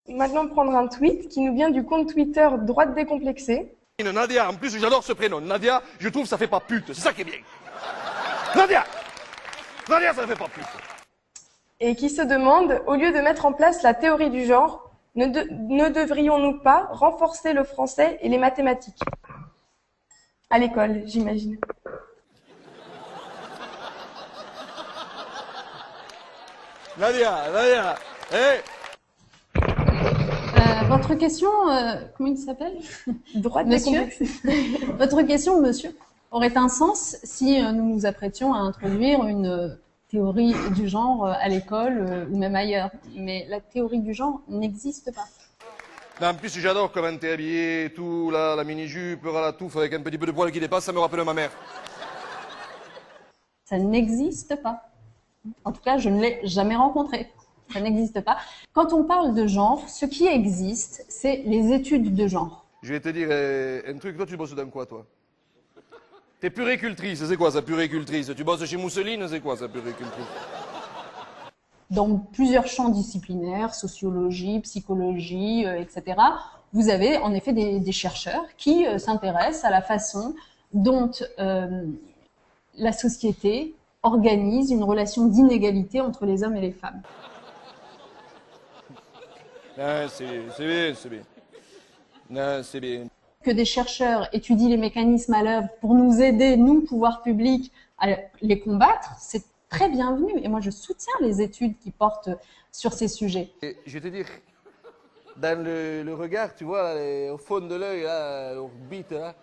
Maintenant prendre un tweet qui nous vient du compte Twitter Droite décomplexée. Nadia, en plus j'adore ce prénom. Nadia, je trouve ça fait pas pute, c'est ça qui est bien. Nadia, Nadia, ça fait pas pute. Et qui se demande, au lieu de mettre en place la théorie du genre, ne devrions-nous pas renforcer le français et les mathématiques? À l'école, j'imagine. Nadia, hé. Votre question, comment il s'appelle? Droite Monsieur. décomplexée. Votre question, monsieur, aurait un sens si nous nous apprêtions à introduire une théorie du genre à l'école ou même ailleurs. Mais la théorie du genre n'existe pas. Non, en plus j'adore comment t'es habillé, tout, là, la mini-jupe, la touffe avec un petit peu de poil qui dépasse, ça me rappelle ma mère. Ça n'existe pas. En tout cas, je ne l'ai jamais rencontré. Ça n'existe pas. Quand on parle de genre, ce qui existe, c'est les études de genre. Je vais te dire un truc, toi tu bosses dans quoi toi? T'es puricultrice, c'est quoi ça, puricultrice? Tu bosses chez Mousseline, c'est quoi ça, puricultrice? Dans plusieurs champs disciplinaires, sociologie, psychologie, etc., vous avez en effet des chercheurs qui s'intéressent à la façon dont la société organise une relation d'inégalité entre les hommes et les femmes. Non, c'est bien, c'est bien. Non, c'est bien. Que des chercheurs étudient les mécanismes à l'œuvre pour nous aider, nous, pouvoir public, à les combattre, c'est très bienvenu. Et moi, je soutiens les études qui portent sur ces sujets. Et je vais te dire, dans le regard, tu vois, au fond de l'œil, là, l'orbite, là,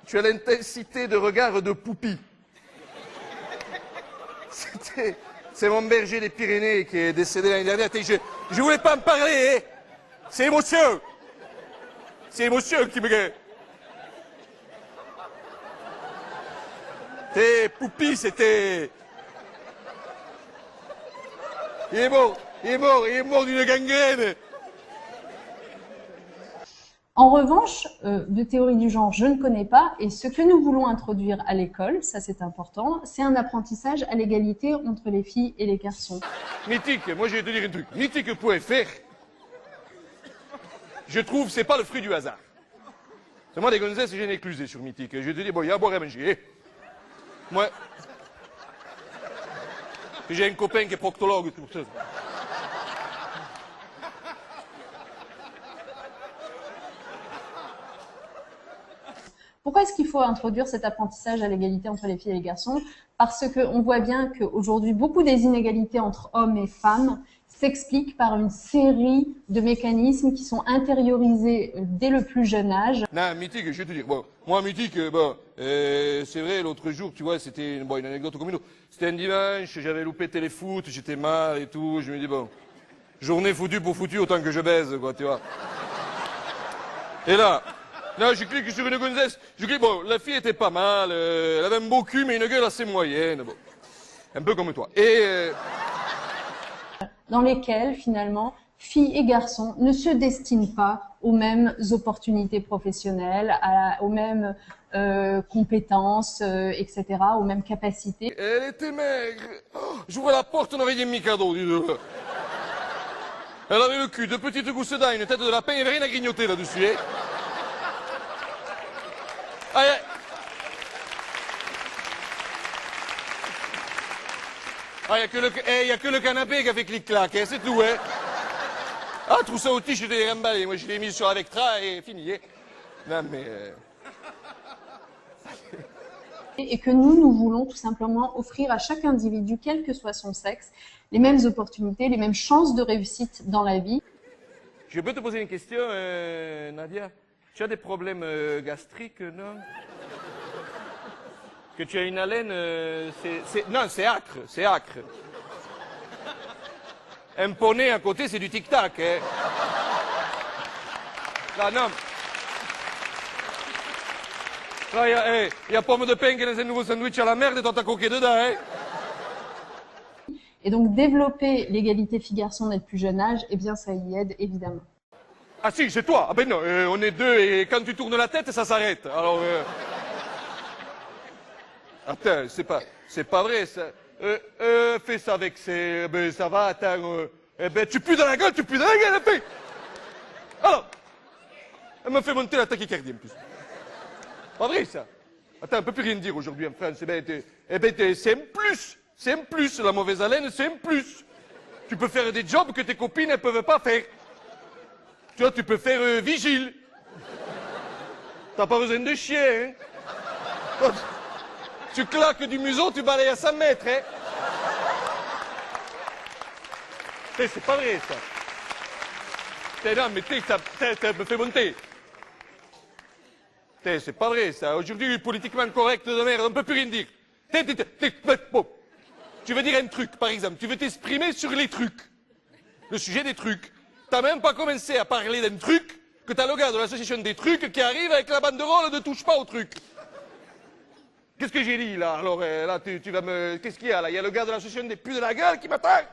tu as l'intensité de regard de Poupi. C'est mon berger des Pyrénées qui est décédé l'année dernière. Je voulais pas en parler, hein. C'est l'émotion. C'est l'émotion qui me... Poupi, c'était... Il est mort d'une gangrène. En revanche, de théorie du genre, je ne connais pas. Et ce que nous voulons introduire à l'école, ça c'est important, c'est un apprentissage à l'égalité entre les filles et les garçons. Mythique, moi je vais te dire un truc. Mythique.fr, je trouve, c'est pas le fruit du hasard. C'est moi, des gonzesses, j'ai éclusé sur Mythique. Je vais te dire, bon, il y a à boire et à manger. Moi, j'ai un copain qui est proctologue, tout ça. Pourquoi est-ce qu'il faut introduire cet apprentissage à l'égalité entre les filles et les garçons? Parce qu'on voit bien qu'aujourd'hui, beaucoup des inégalités entre hommes et femmes s'expliquent par une série de mécanismes qui sont intériorisés dès le plus jeune âge. Non, Mythique, je vais te dire, bon, moi, Mythique, bon, c'est vrai, l'autre jour, tu vois, c'était bon, une anecdote comme une autre. C'était un dimanche, j'avais loupé téléfoot, j'étais mal et tout, je me dis, bon, journée foutue pour foutu, autant que je baise, quoi, tu vois. Et là, je clique sur une gonzesse, bon, la fille était pas mal, elle avait un beau cul, mais une gueule assez moyenne, bon. Un peu comme toi. Et... dans lesquels, finalement, filles et garçons ne se destinent pas aux mêmes opportunités professionnelles, aux mêmes compétences, etc., aux mêmes capacités. Elle était maigre. Oh, j'ouvre la porte, on avait des mi-cadeaux, dis-le. Elle avait le cul, de petites gousses dents, une tête de lapin, il n'y avait rien à grignoter là-dessus, hein. Aïe, aïe. Ah, il n'y a que le canapé qui a fait clic-clac, hein, c'est tout, hein. Ah, tout ça au tige, je l'ai remballé. Moi, je l'ai mis sur la Vectra et fini, hein. Non, mais... Et que nous voulons tout simplement offrir à chaque individu, quel que soit son sexe, les mêmes opportunités, les mêmes chances de réussite dans la vie. Je peux te poser une question, Nadia? Tu as des problèmes gastriques, non? Que tu as une haleine, non, c'est acre, c'est acre. Un poney à côté, c'est du tic-tac, hein. Là, non. Là, il y a pomme de pain qui est dans un nouveau sandwich à la merde et toi t'as coqué dedans, hein. Et donc, développer l'égalité filles-garçons dès le plus jeune âge, eh bien, ça y aide, évidemment. Ah si, c'est toi. Ah ben non, on est deux et quand tu tournes la tête, ça s'arrête. Alors... Attends, c'est pas vrai, ça. Fais ça avec ses... Ben ça va, attends... Eh ben, tu pues dans la gueule, la paix. Alors, elle me fait monter la tachycardie en plus. Pas vrai, ça. Attends, on peut plus rien dire aujourd'hui en France. C'est un plus. C'est un plus. La mauvaise haleine, c'est un plus. Tu peux faire des jobs que tes copines ne peuvent pas faire. Tu vois, tu peux faire vigile. T'as pas besoin de chien, hein. Quand tu claques du museau, tu balayes à 100 mètres, hein. C'est pas vrai, ça. Non, mais ça me fait monter. C'est pas vrai, ça. Aujourd'hui, politiquement correct de merde, on ne peut plus rien dire. Bon. Tu veux dire un truc, par exemple. Tu veux t'exprimer sur les trucs. Le sujet des trucs. T'as même pas commencé à parler d'un truc que t'as le gars de l'association des trucs qui arrive avec la banderole de touche pas au truc. Qu'est-ce que j'ai dit, là? Alors, là, tu vas me... Qu'est-ce qu'il y a, là? Il y a le gars de l'association des putes de la gueule qui m'attaque.